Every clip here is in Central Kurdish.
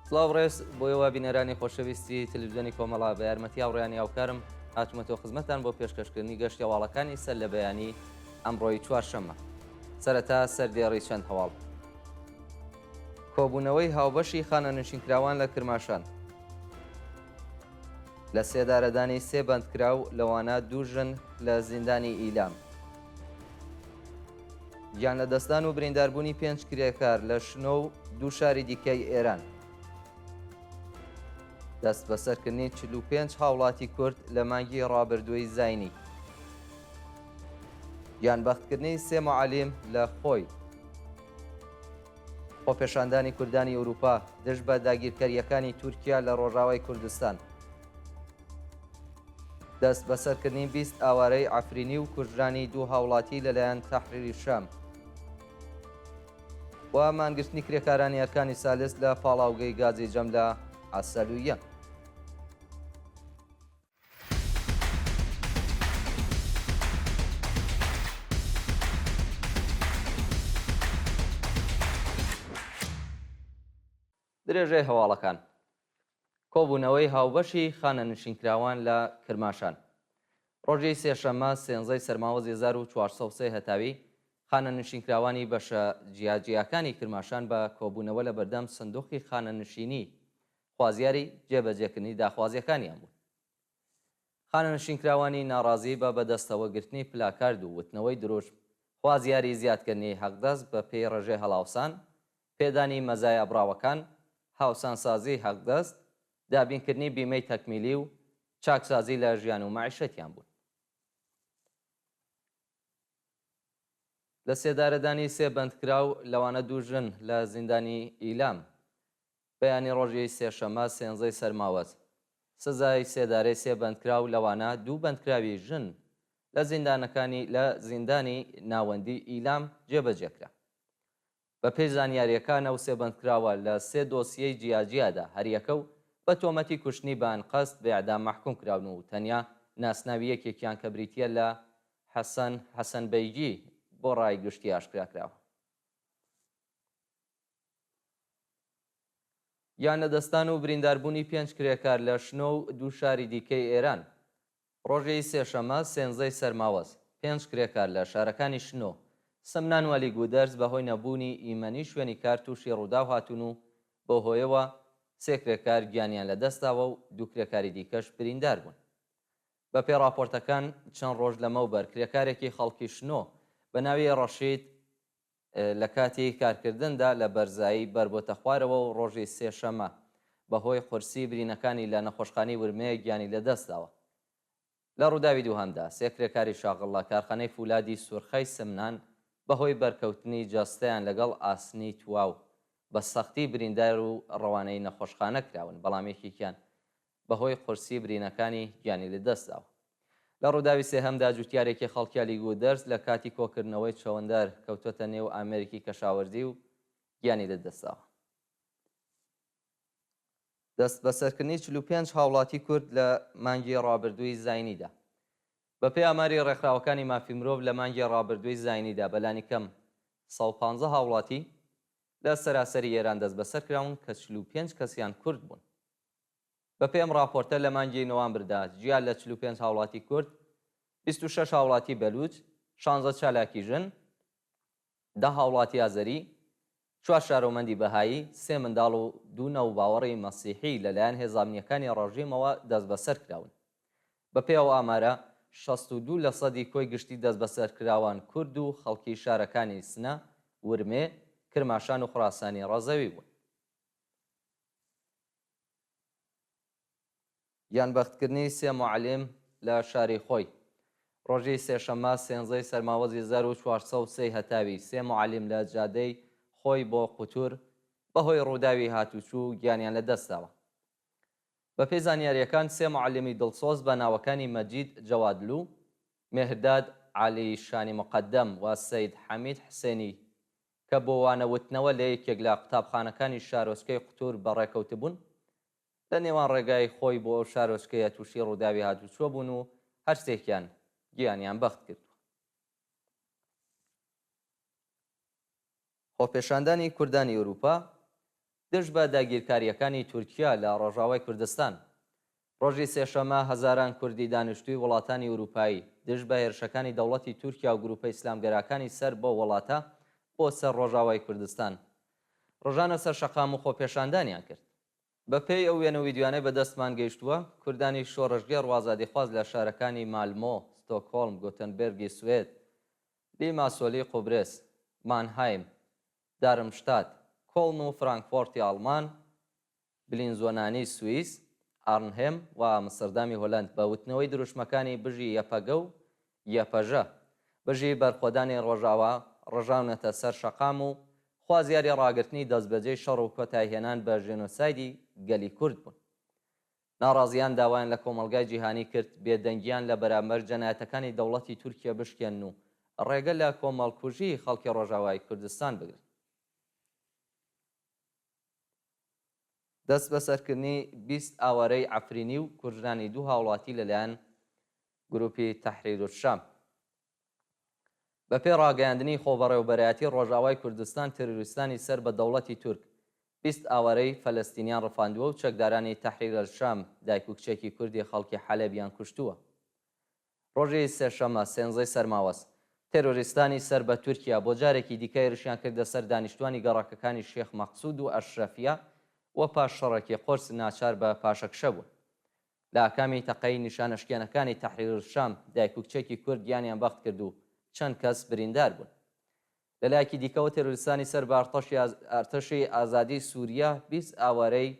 سڵاو ڕێز بۆیەوە بینەرانی خۆشەویستی تەلەڤیزیۆنی کۆمەڵا بە یارمەتی هاوڕێیانی هاوکارم هاتوومەتەوە خزمەتتان بۆ پێشکەشکردنی گەشتی هەواڵەکانی سەر لە بەیانی ئەمڕۆی چوارشەممە. سەرەتا سەردێڕی چەند هەواڵ. کۆبوونەوەی هاوبەشی خانە نشینکراوان لە کرماشان. لە سێدارەدانی سێ بەندکراو لەوانە دوو ژن لە زیندانی ئیلام. گیان لە دەستان و برینداربوونی 5 کرێکار لە شنۆ و دوو شاری دیکەی ئێران. دەست بەسەرکردنی 45 هاوڵاتی کورد لە مانگی ڕابردووی زاینی. گیانبەختکردنی سێ معالیم لە خۆی. خۆپێشاندانی کوردانی ئەوروپا دژ بە داگیرکاریەکانی تورکیا لە ڕۆژاوای کوردستان. دەست بەسەرکردنی 20 ئاوارەی ئەفرینی و کوژرانی دوو هاوڵاتی لەلایەن تەحریری شام. و مانگرتنی کرێکارانیەکانی سالس لە پاڵاوگەی گازی جەم لە ئاسەلویە. درێژەی هەواڵەکان. کۆبوونەوەی هاوبەشی خانە نشینکراوان لە کرماشان. ڕۆژی سێشەممە سێنزەی سەرماوەزی 1403 هەتاوی خانە نشینکراوانی بەشە جیاجیەکانی کرماشان بە کۆبوونەوە لە بەردەم سندوقی خانە نشینی خوازیاری جێبەجێکردنی داخوازیەکانیان بوون. خانە نشینکراوانی ناڕازی بە بەدەستەوەگرتنی پلاکارد و وتنەوەی دروشت، خوازیاری زیادکردنی حەقدەست بە پێی ڕێژەی هەڵاوسان، پێدانی مەزایە براوەکان، هاوسانسازی حەقدەست، دابینکردنی بیمەی تەکمیلی و چاکسازی لە ژیان و معیشەتیان بوون. لە سێدارەدانی سێ بەندکراو لەوانە دوو ژن لە زیندانی ئیلام. بەیانی ڕۆژی سێشەممە سێنزەی سەرماوەز. سزای سێدارەی سێ بەندکراو لەوانە دوو بەندکراوی ژن لە زیندانی ناوەندی ئیلام جێبەجێکرا. بە پێی زانیاریەکانەوە سێ بەندکراوە لە سێ دۆسیەی جیاجیادا هەریەکە و بە تۆمەتی کوشتنی بان قەست بە ئیعدام مەحکوم کراون و تەنیا ناسناوی یەکێکیان کە بریتیە لە حەسەن بەیگی بۆ ڕای گشتی ئاشکراکراوە. یان لە دەستان و برینداربوونی 5 کرێکار لە شنۆ و دوو شاری دیکەی ئێران. ڕۆژەی سێشەممە سێنزەی سەرماوەز 5 کرێکار لە شارەکانی شنۆ، سەمنان و ئەلیگودەرز بەهۆی نەبوونی ئیمەنی شوێنی کار تووشی ڕووداو هاتوون و بۆ هۆیەوە سێ کرێکار گیانیان لە دەستاوە و دوو کرێکاری دیکەش بریندار بوون. بە پێی راپۆرتەکان چەند ڕۆژ لەمەوبەر کرێکارێکی خەڵکی شنۆ بە ناوی ڕەشید لە کاتی کارکردندا لە بەرزایی بەربۆتە خوارەوە و ڕۆژی سێشەممە بەهۆی قورسی برینەکانی لە نەخۆشخانەی ورمەیە گیانی لەدەستداوە. لە ڕووداوی دووهەمدا سێ کرێکاری شاغڵ لە کارخانەی فولادی سورخەی سمنان بەهۆی بەرکەوتنی جاستەیان لەگەڵ ئاسنی تواو بە سەختی بریندار و ڕەوانەی نەخۆشخانە کراون، بەڵام یەکێکیان بەهۆی قورسی برینەکانی گیانی لەدەستداوە. لە ڕووداوی سێهەمدا جوتیارێکی خەڵکی ئەلیگودەرز لە کاتی کۆکردنەوەی چەوەندەر کەوتۆتە نێو ئامێرێکی کەشاوەردی و گیانی لەدەستداوە. دەست بەسەرکردنی 45 هاوڵاتی کورد لە مانگی ڕابردووی زاینیدا. بە پێی ئاماری ڕێکخراوەکانی مافی مرۆڤ لە مانگی ڕابردووی زاینیدا بەلانی کەم 150 هاوڵاتی لە سەراسەری ئێران دەست بەسەرکراون کە 45 کەسیان کورد بوون. بە پێم راپۆرتە لە مانگی نۆوەمبردا جیا لە 45 هاوڵاتی کورد، 26 هاوڵاتی بەلوچ، 16 چالاکی ژن، 10 هاوڵاتی ئازەری، 4 شارۆمەندی بەهایی، 3 منداڵ و 2 نەوباوەڕی مەسیحی لەلایەن هێزانیەکانی ڕەژیمەوە دەست بەسەرکراون. بە پێی ئەو ئامارە 62% کۆی گشتی دەست بەسەرکراوان کورد و خەڵکی شارەکانی سنە، ورمێ، کرماشان و خوڕاسانی ڕەزەوی بوون. گیانبەختکردنی سێ معلم لە شاری خۆی. ڕۆژی سێشەممە سێنزەی سەرماوەزی 1403 هەتاوی سێ معلم لە جادەی خۆی بۆ قوتور بەهۆی ڕووداوی هاتوچوو گیانیان لەدەستداوە. بە پێی زانیاریەکان سێ معلمی دڵسۆز بە ناوەکانی مەجید جەوادلو، مێهرداد عالی شانی مقدەم و سەید حەمید حسێنی کە بۆ وانەوتنەوە لە یەکێک لە قوتابخانەکانی شارۆچکەی قوتور بەڕێکەوتبوون، لە نێوان ڕێگای خۆی بۆ ئەو شارۆچکەیە تووشی ڕووداوی هاتوچۆ بوون و هەرسێکیان گیانیان بەخت کرد. خۆپێشاندانی کوردانی ئەوروپا دژ بە داگیرکاریەکانی تورکیا لە ڕۆژاوای کوردستان. ڕۆژی سێشەمە هەزاران کوردی دانیشتووی وڵاتانی ئوروپایی دژ بە هێرشەکانی دەوڵەتی تورکیا و گروپە ئیسلامگەرەکانی سەر بۆ وڵاتە بۆ سەر ڕۆژاوای کوردستان. ڕۆژانە سەر شەقام و خۆپێشاندانیان کرد. بەپێی ئەو وێنە ویدیوانەی بەدەستمان گەیشتووە، کوردانی شۆڕژگەر و ئازادیخواز لە شارەکانی مالمۆ، ستۆکهۆلم، گۆتنبێرگی سوێد، لیماسۆلی قوبرس، مانهایم، دارمشتات، کۆڵن و فرانکفۆرتی ئاڵمان، بلینزۆنانی سوئیس، ئارنهێم و ئامستەردامی هۆلەند بە وتنەوەی دروشمەکانی بژی یەپەگە و یەپەژە بژی بەرخۆدانی ڕۆژاوە ڕژاونەتە سەر شەقام و خوازیاری ڕاگررتنی دەستبەجێی شەڕ و کۆتایهێنان بە ژێنۆسایدی گەلی کورد بوون. ناڕازیان داوایان لە کۆمەلگای جیهانی کرد بێدەنگیان لە بەرامبەر جەنایەتەکانی دەوڵەتی تورکیا بشکێن و ڕێگە لە کۆمەڵکوژی خەڵکی ڕۆژاوای کوردستان بگرن. دەست بەسەرکردنی 20 ئاوارەی عەفرینی و کوژرانی دوو هاوڵاتی لەلایەن گروپی تەحریرالشام. بەپێی ڕاگەیاندنی خۆبەڕێوەبەرایەتی ڕۆژاوای کوردستان تێروریستانی سەر بە دەوڵەتی تورک 20 ئاوارەی فەلەستینیان ڕفاندووە و چەکدارانی تەحریرالشام دایک و کچێکی کوردی خەڵکی حەلەبیان کوشتووە. ڕۆژی سێشەمە 13 سەرماوەست تێرۆریستانی سەر بە تورکیا بۆ جارێکی دیکە هێرشیان کردە سەر دانیشتوانی گەڕاکەکانی شێخ مەقسوود و ئەشرەفیە و پاش شەڕێکی قۆرس ناچار بە پاشەکشە بوون. لە ئاکامی تەقەی نیشانەشکێنەکانی تەحریرالشام دایک و کچێکی کورد گیانیان بەخت کرد و چەند کەس بریندار بوون. لەلایەکی دیکەوە تێرۆریستانی سەر بە ئەرتەشی ئازادی سووریا 20 ئاوارەی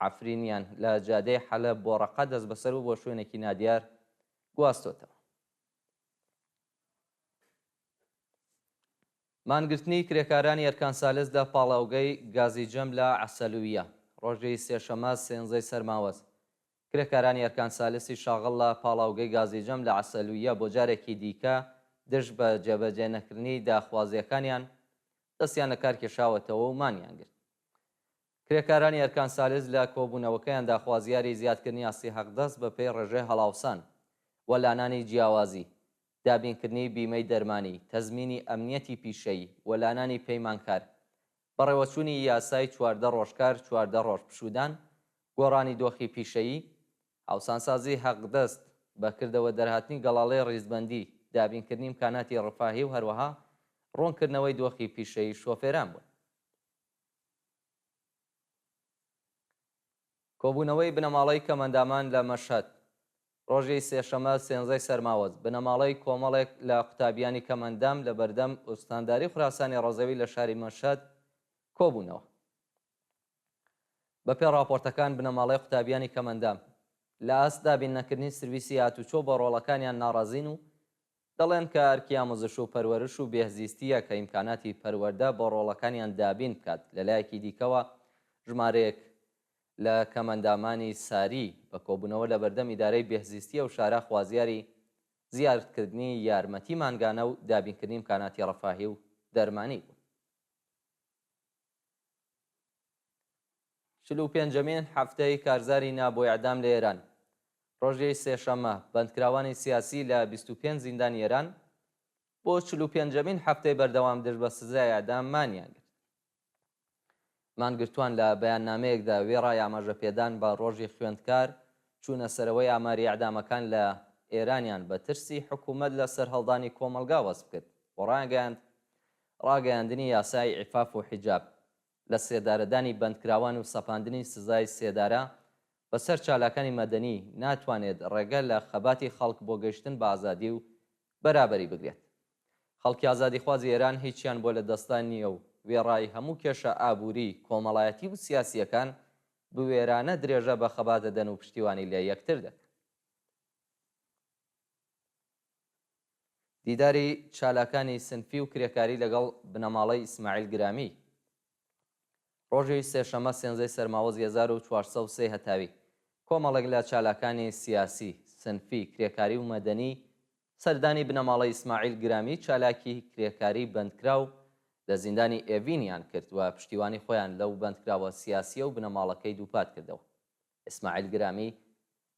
عەفرینیان لە جادەی حەلەب بۆ ڕەقە دەست بەسەر و بۆ شوێنێکی نادیار گواستۆتەوە. مانگرتنی کرێکارانی ئەرکان سالس لە پاڵاوگەی گازی جەم لە عەسەلویە. ڕۆژی سێشەمە 13 سەرماوەست کرێکارانی ئەرکان سالسی شاغڵ لە پاڵاوگەی گازی جەم لە عەسەلویە بۆ جارێکی دیکە دژ بە جێبەجێنەکردنی داخوازیەکانیان دەستیان لە کار کێشاوەتەوە و مانیان گرت. کرێکارانی ئەرکان سالس لە کۆبوونەوەکەیان داخوازیاری زیادکردنی ئاستی حەقدەست بە پێی ڕێژەی هەڵاوسان، وەلانانی جیاوازی، دابینکردنی بیمەی دەرمانی، تەزمینی ئەمنیەتی پیشەیی، وەلانانی پەیمانکار، بەڕێوەچوونی یاسای 14 ڕۆژکار 14 ڕۆژ پشودان، گۆڕانی دۆخی پیشەیی، هاوسانسازی حەقدەست بەکردەوە دەرهاتنی گەڵاڵەی ڕیزبەندی، دابینکردنی ئیمکاناتی ڕفاهی و هەروەها ڕوونکردنەوەی دۆخی پیشەیی شۆفێران بوون. کۆبوونەوەی بنەماڵەی کەمەندامان لە مەشهەد. ڕۆژی سێشەمە 13 سەرماوەست بنەماڵەی کۆمەڵێک لە قوتابیانی کەمەندام لە بەردەم ئوستانداری خوراسانی ڕۆزەوی لە شاری مەشهەد کۆبوونەوە. بەپێی راپۆرتەکان بنەماڵەی قوتابیانی کەمەندام لە ئاست دابینەکردنی سرویسی هاتوچۆ بە ڕۆڵەکانیان ناڕازین و دەڵێن کە ئەرکی ئامۆزش و پەروەرش و بێهزیستیە کە ئیمکاناتی پەروەردە بە ڕۆڵەکانیان دابین بکات. لەلایەکی دیکەوە ژمارەیەک لە کەمەندامانی ساری بە کۆبوونەوە لە بەردەم ئیدارەی بێهزیستیە و شارە خوازیاری زیادکردنی یارمەتی مانگانە و دابینکردنی ئیمکاناتی ڕەفاهی و دەرمانی بوون. 45مین هەفتەی کارزاری نابۆ ئیعدام لە ئێران. ڕۆژی سێشەمە بەندکراوانی سیاسی لە 25 زیندانی ئێران بۆ 45مین هەفتەی بەردەوام دژ بە سزای ئیعدام مانیان گرت. مانگرتووان لە بەیاننامەیەکدا وێڕای ئاماژەپێدان بە ڕۆژی خوێندکار چوونە سەرەوەی ئاماری ئیعدامەکان لە ئێرانیان بە ترسی حکوومەت لە سەر هەڵدانی کۆمەلگا وەسف کرد و ڕاگەیاندنی یاسای عیفاف و حیجاب لە سێدارەدانی بەندکراوان و سەپاندنی سزای سێدارە بەسەر چالاکانی مەدەنی ناتوانێت ڕێگە لە خەباتی خەڵک بۆ گەیشتن بە ئازادی و بەرابەری بگرێت. خەڵکی ئازادیخوازی ئێران هیچیان بۆ لە دەستان نییە و وێڕای هەموو کێشە ئابووری کۆمەڵایەتی و سیاسیەکان بوێرانە درێژە بە خەبات دەدەن و پشتیوانی لێ یەکتر دەکەن. دیداری چالاکانی سنفی و کرێکاری لەگەڵ بنەماڵەی ئیسماعیل گرامی. ڕۆژی سێشەمە 13 سەرماوەز 1403 هەتاوی کۆمەڵێک لە چالاکانی سیاسی، سنفی، کرێکاری و مەدەنی سەردانی بنەماڵەی ئیسماعیل گرامی چالاکی کرێکاری بەندکراو لە زیندانی ئێڤینیان کرد و پشتیوانی خۆیان لەو بەندکراوە سیاسیە و بنەماڵەکەی دووپات کردەوە. ئیسماعیل گرامی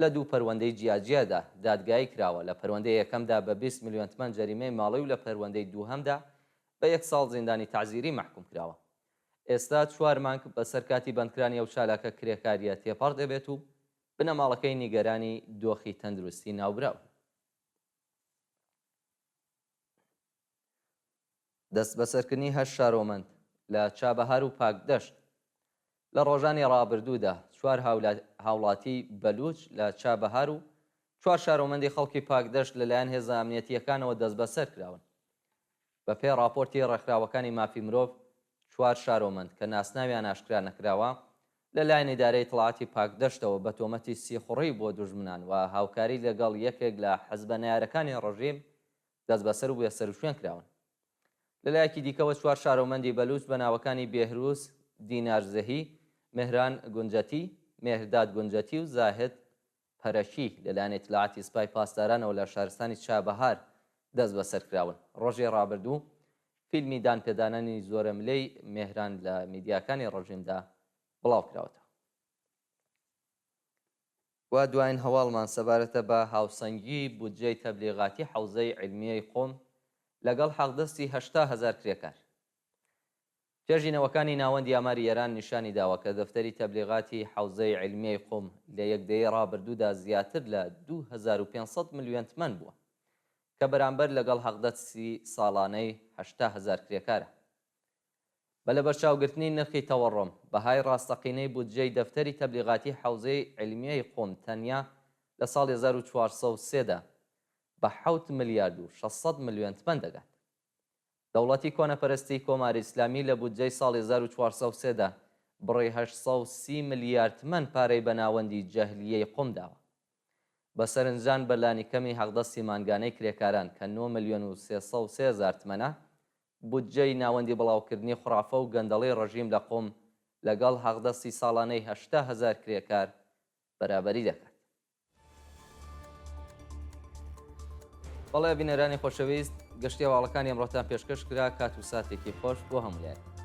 لە دوو پەروەندەی جیاجیادا دادگایی کراوە. لە پەروەندەی یەکەمدا بە 20 میلیۆن تمەن جەریمەی ماڵی و لە پەروەندەی دووهەمدا بە 1 ساڵ زیندانی تعزیری محکوم کراوە. ئێستا 4 مانگ بە سەرکاتی بەندکرانی ئەو چالاکە کرێکاریە تێپەڕ دەبێت و بنەماڵەکەی نیگەرانی دۆخی تەندروستی ناوبراو. دەست بەسەرکردنی 8 شارۆمەند لە چابەهار و پاکدەشت لە ڕۆژانی ڕابردوودا 4 هاوڵاتی بەلوچ لە چابەهار و 4 شارۆمەندی خەڵکی پاکدەشت لەلایەن هێزە ئەمنیەتیەکانەوە دەست بەسەر کراون. بەپێی راپۆرتی ڕێکخراوەکانی مافی مرۆڤ 4 شارۆمەند کە ناسناویان ئاشکرا نەکراوە لەلایەن ئیدارەی تەڵاعاتی پاکدەشتەوە بە تۆمەتی سیخوڕی بۆ دوژمنان و هاوکاری لەگەڵ یەکێک لە حەزبە نایارەکانی ڕژیم دەست بەسەر و بێسەروشوێن کراون. لەلایەکی دیکەوە 4 شارۆمەندی بەلوچ بە ناوەکانی بێهروس دینارزەهی، مهران گونجەتی، مێهرداد گونجەتی و زاهد پەرەشی لەلایەن ئیتلاعاتی سوپای پاسدارانەوە لە شارستانی چابەهار دەست بەسەر کراون. ڕۆژی ڕابردوو فیلمی دانپێدانانی زۆرە ملەی مێهران لە میدیاکانی ڕژیمدا بڵاو کراوەتەوە. وا دوایین هەواڵمان سەبارەتە بە هاوسەنگی بودجەی تەبلیغاتی حەوزەی عیلمیەی قۆم لەگەڵ حەقدەستی 800,000 کرێکار. پێشینەوەکانی ناوەندی ئاماری ئێران نیشانی داوە کە دەفتەری تەبلیغاتی حەوزەی عیلمیەی قۆم لە یەکدەیەی ڕابردوودا زیاتر لە 2500 ملیۆن تمەن بووە کە بەرامبەر لەگەڵ حەقدەستی ساڵانەی 800,000 کرێکارە. بە لە بەرچاوگرتنی نرخی تەوەڕۆم بەهای ڕاستەقینەی بودجەی دەفتەری تەبلیغاتی حەوزەی عیلمیەی قۆم تەنیا لە ساڵی 1403دا بە 7 ملیارد و 600 ملیۆن تمەن دەگات. دەوڵەتی کۆنەپەرستی کۆماری ئیسلامی لە بودجەی ساڵی 1403دا بڕی 830 میلیارد تمەن پارەی بە ناوەندی جەهلیەی قۆم داوە. بەسەرنجان بەلانی کەمی حەقدەستی مانگانەی کرێکاران کە 9 ملیۆن و 303,000 تمەنە بودجەی ناوەندی بڵاوکردنی خوڕافە و گەندەڵی ڕژیم لە قۆم لەگەڵ حەقدەستی ساڵانەی 800,000 کرێکار بەرابەری دەکات. بەڵێ بینەرانی خۆشەویست گەشتی هەواڵەکانی ئەمڕۆتان پێشکەش کرا کات و ساتێکی خۆش بۆ هەموولایەن.